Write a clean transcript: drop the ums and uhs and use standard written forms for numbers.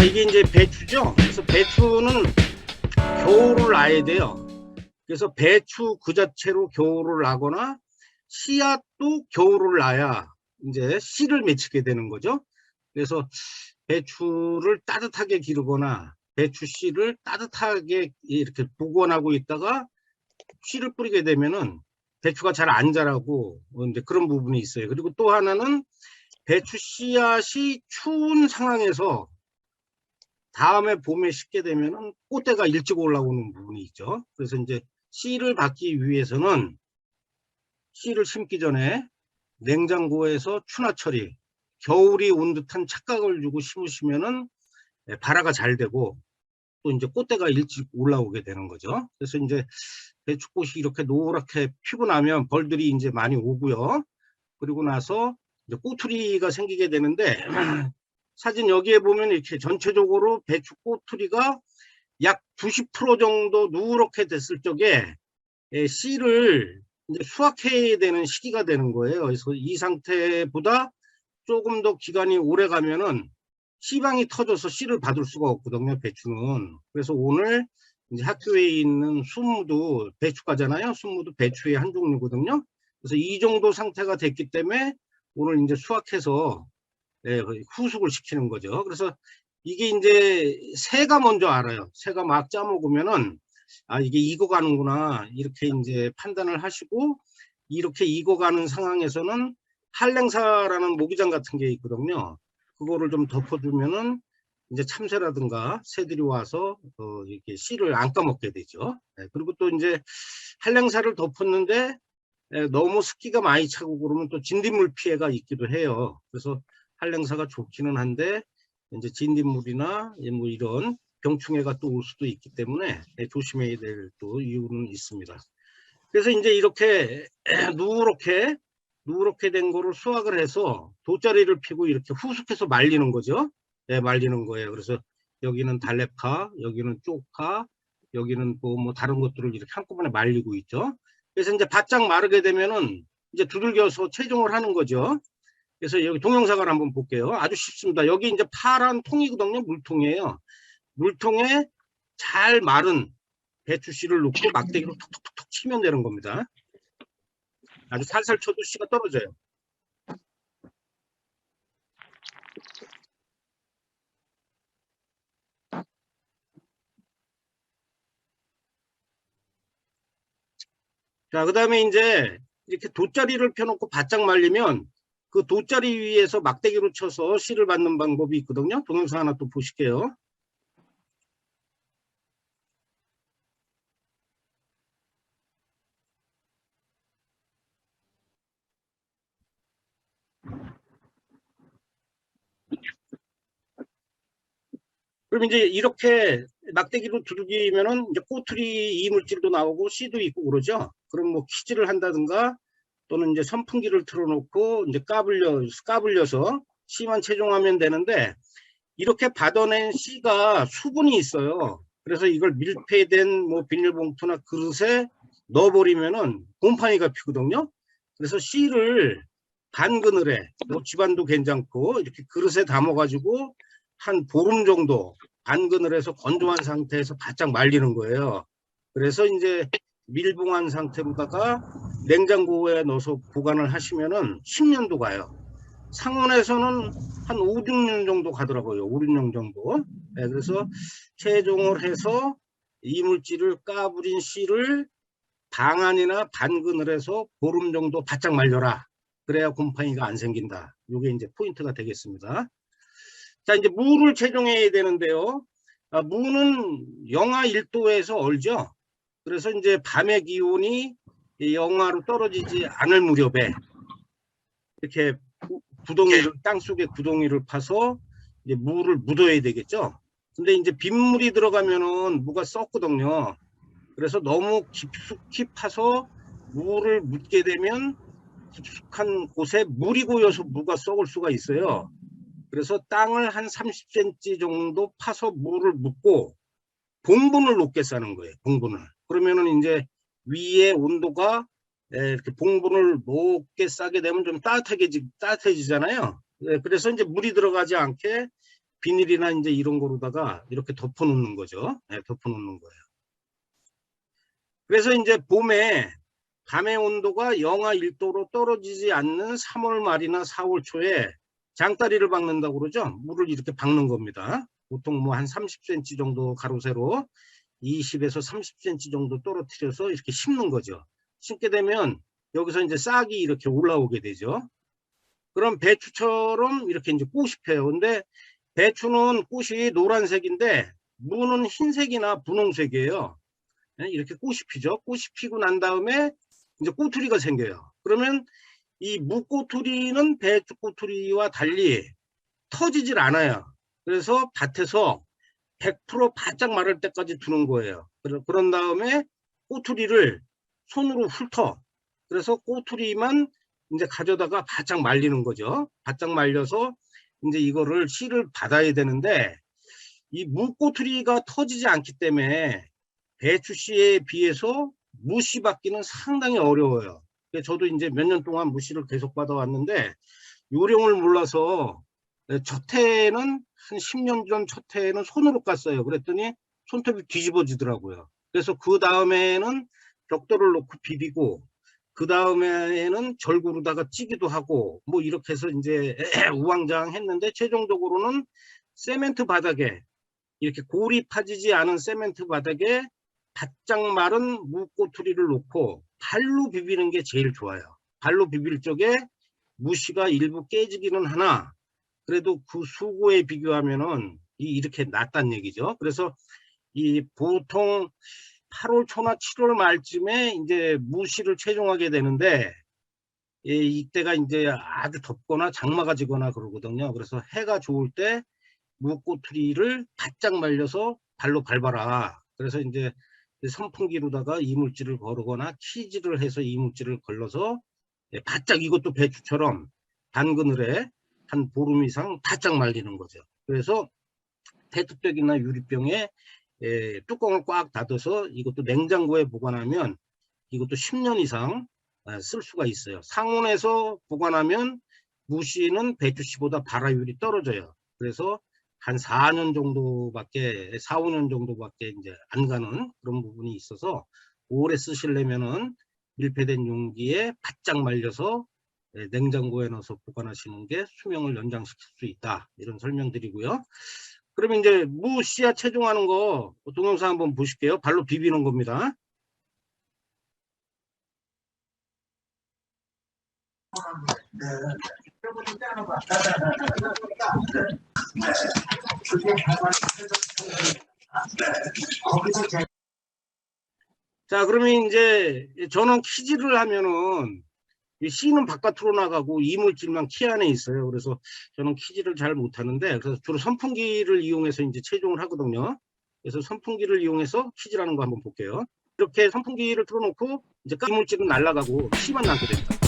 이게 이제 배추죠. 그래서 배추는 겨울을 놔야 돼요. 그래서 배추 그 자체로 겨울을 나거나 씨앗도 겨울을 놔야 이제 씨를 맺히게 되는 거죠. 그래서 배추를 따뜻하게 기르거나 배추 씨를 따뜻하게 이렇게 보관하고 있다가 씨를 뿌리게 되면은 배추가 잘 안 자라고 이제 그런 부분이 있어요. 그리고 또 하나는 배추 씨앗이 추운 상황에서 다음에 봄에 심게 되면은 꽃대가 일찍 올라오는 부분이 있죠. 그래서 이제 씨를 받기 위해서는 씨를 심기 전에 냉장고에서 추나 처리, 겨울이 온 듯한 착각을 주고 심으시면은 발화가 잘 되고 또 이제 꽃대가 일찍 올라오게 되는 거죠. 그래서 이제 배추꽃이 이렇게 노랗게 피고 나면 벌들이 이제 많이 오고요. 그리고 나서 이제 꼬투리가 생기게 되는데 사진 여기에 보면 이렇게 전체적으로 배추 꼬투리가 약 90% 정도 누렇게 됐을 적에 씨를 이제 수확해야 되는 시기가 되는 거예요. 그래서 이 상태보다 조금 더 기간이 오래 가면은 씨방이 터져서 씨를 받을 수가 없거든요, 배추는. 그래서 오늘 이제 학교에 있는 순무도 배추과잖아요. 순무도 배추의 한 종류거든요. 그래서 이 정도 상태가 됐기 때문에 오늘 이제 수확해서 후숙을 시키는 거죠. 그래서 이게 이제 새가 먼저 알아요. 새가 막 짜먹으면은 아 이게 익어가는구나 이렇게 이제 판단을 하시고 이렇게 익어가는 상황에서는 한랭사라는 모기장 같은 게 있거든요. 그거를 좀 덮어주면은 이제 참새라든가 새들이 와서 이렇게 씨를 안 까먹게 되죠. 그리고 또 이제 한랭사를 덮었는데 너무 습기가 많이 차고 그러면 또 진딧물 피해가 있기도 해요. 그래서 한랭사가 좋기는 한데 이제 진딧물이나 뭐 이런 병충해가 또 올 수도 있기 때문에 조심해야 될 또 이유는 있습니다. 그래서 이제 이렇게 누렇게 된 거를 수확을 해서 돗자리를 피고 이렇게 후숙해서 말리는 거죠. 말리는 거예요. 그래서 여기는 달래파, 여기는 쪽파, 여기는 뭐 다른 것들을 이렇게 한꺼번에 말리고 있죠. 그래서 이제 바짝 마르게 되면은 이제 두들겨서 채종을 하는 거죠. 그래서 여기 동영상을 한번 볼게요. 아주 쉽습니다. 여기 이제 파란 통이거든요. 물통이에요. 물통에 잘 마른 배추씨를 넣고 막대기로 톡톡톡 치면 되는 겁니다. 아주 살살 쳐도 씨가 떨어져요. 자, 그 다음에 이제 이렇게 돗자리를 펴놓고 바짝 말리면 그 돗자리 위에서 막대기로 쳐서 씨를 받는 방법이 있거든요. 동영상 하나 또 보실게요. 그럼 이제 이렇게 막대기로 두들기면은 이제 꼬투리 이물질도 나오고 씨도 있고 그러죠. 그럼 뭐 키질을 한다든가 또는 이제 선풍기를 틀어놓고 이제 까불려서 씨만 채종하면 되는데 이렇게 받아낸 씨가 수분이 있어요. 그래서 이걸 밀폐된 뭐 비닐봉투나 그릇에 넣어버리면은 곰팡이가 피거든요. 그래서 씨를 반그늘에 뭐 집안도 괜찮고 이렇게 그릇에 담아가지고 한 보름 정도 반그늘에서 건조한 상태에서 바짝 말리는 거예요. 그래서 이제 밀봉한 상태로다가 냉장고에 넣어서 보관을 하시면은 10년도 가요. 상온에서는 한 5, 6년 정도 가더라고요. 5, 6년 정도. 그래서 채종을 해서 이물질을 까부린 씨를 방 안이나 반그늘에서 보름 정도 바짝 말려라. 그래야 곰팡이가 안 생긴다. 이게 이제 포인트가 되겠습니다. 자, 이제 무를 채종해야 되는데요. 무는 영하 1도에서 얼죠. 그래서 이제 밤의 기온이 영하로 떨어지지 않을 무렵에 이렇게 구덩이를 땅속에 구덩이를 파서 이제 무를 묻어야 되겠죠. 근데 이제 빗물이 들어가면은 무가 썩거든요. 그래서 너무 깊숙이 파서 무를 묻게 되면 깊숙한 곳에 물이 고여서 무가 썩을 수가 있어요. 그래서 땅을 한 30cm 정도 파서 무를 묻고 봉분을 높게 싸는 거예요. 봉분을. 그러면은 이제 위에 온도가 이렇게 봉분을 높게 싸게 되면 좀 따뜻해지잖아요. 그래서 이제 물이 들어가지 않게 비닐이나 이제 이런 거로다가 이렇게 덮어 놓는 거죠. 네, 덮어 놓는 거예요. 그래서 이제 봄에 밤의 온도가 영하 1도로 떨어지지 않는 3월 말이나 4월 초에 장다리를 박는다고 그러죠. 물을 이렇게 박는 겁니다. 보통 뭐 한 30cm 정도 가로 세로 20에서 30cm 정도 떨어뜨려서 이렇게 심는 거죠. 심게 되면 여기서 이제 싹이 이렇게 올라오게 되죠. 그럼 배추처럼 이렇게 이제 꽃이 펴요. 근데 배추는 꽃이 노란색인데 무는 흰색이나 분홍색이에요. 이렇게 꽃이 피죠. 꽃이 피고 난 다음에 이제 꼬투리가 생겨요. 그러면 이 무꼬투리는 배추 꼬투리와 달리 터지질 않아요. 그래서 밭에서 100% 바짝 마를 때까지 두는 거예요. 그런 다음에 꼬투리를 손으로 훑어. 그래서 꼬투리만 이제 가져다가 바짝 말리는 거죠. 바짝 말려서 이제 이거를 씨를 받아야 되는데 이 무꼬투리가 터지지 않기 때문에 배추씨에 비해서 무씨 받기는 상당히 어려워요. 저도 이제 몇 년 동안 무씨를 계속 받아왔는데 요령을 몰라서 첫 해에는 한 10년 전 첫 해에는 손으로 깠어요. 그랬더니 손톱이 뒤집어지더라고요. 그래서 그 다음에는 벽돌을 놓고 비비고 그 다음에는 절구로다가 찌기도 하고 뭐 이렇게 해서 이제 우왕좌왕 했는데 최종적으로는 세멘트 바닥에 이렇게 골이 파지지 않은 세멘트 바닥에 바짝 마른 무꼬투리를 놓고 발로 비비는 게 제일 좋아요. 발로 비빌 적에 무씨가 일부 깨지기는 하나 그래도 그 수고에 비교하면은 이렇게 낫단 얘기죠. 그래서 이 보통 8월 초나 7월 말쯤에 이제 무씨를 채종하게 되는데 이때가 이제 아주 덥거나 장마가 지거나 그러거든요. 그래서 해가 좋을 때 무꼬투리를 바짝 말려서 발로 밟아라. 그래서 이제 선풍기로다가 이물질을 거르거나 키질을 해서 이물질을 걸러서 바짝 이것도 배추처럼 단그늘에 한 보름 이상 바짝 말리는 거죠. 그래서 페트병이나 유리병에 뚜껑을 꽉 닫아서 이것도 냉장고에 보관하면 이것도 10년 이상 쓸 수가 있어요. 상온에서 보관하면 무씨는 배추씨보다 발화율이 떨어져요. 그래서 한 4년 정도밖에 4, 5년 정도밖에 이제 안 가는 그런 부분이 있어서 오래 쓰시려면은 밀폐된 용기에 바짝 말려서 냉장고에 넣어서 보관하시는 게 수명을 연장시킬 수 있다. 이런 설명드리고요. 그러면 이제 무 씨앗 채종하는 거 동영상 한번 보실게요. 발로 비비는 겁니다. 자, 그러면 이제 저는 키질을 하면은 씨는 바깥으로 나가고 이물질만 키 안에 있어요. 그래서 저는 키질을 잘 못하는데 그래서 주로 선풍기를 이용해서 이제 채종을 하거든요. 그래서 선풍기를 이용해서 키질하는 거 한번 볼게요. 이렇게 선풍기를 틀어놓고 이제 이물질은 날아가고 씨만 남게 됩니다.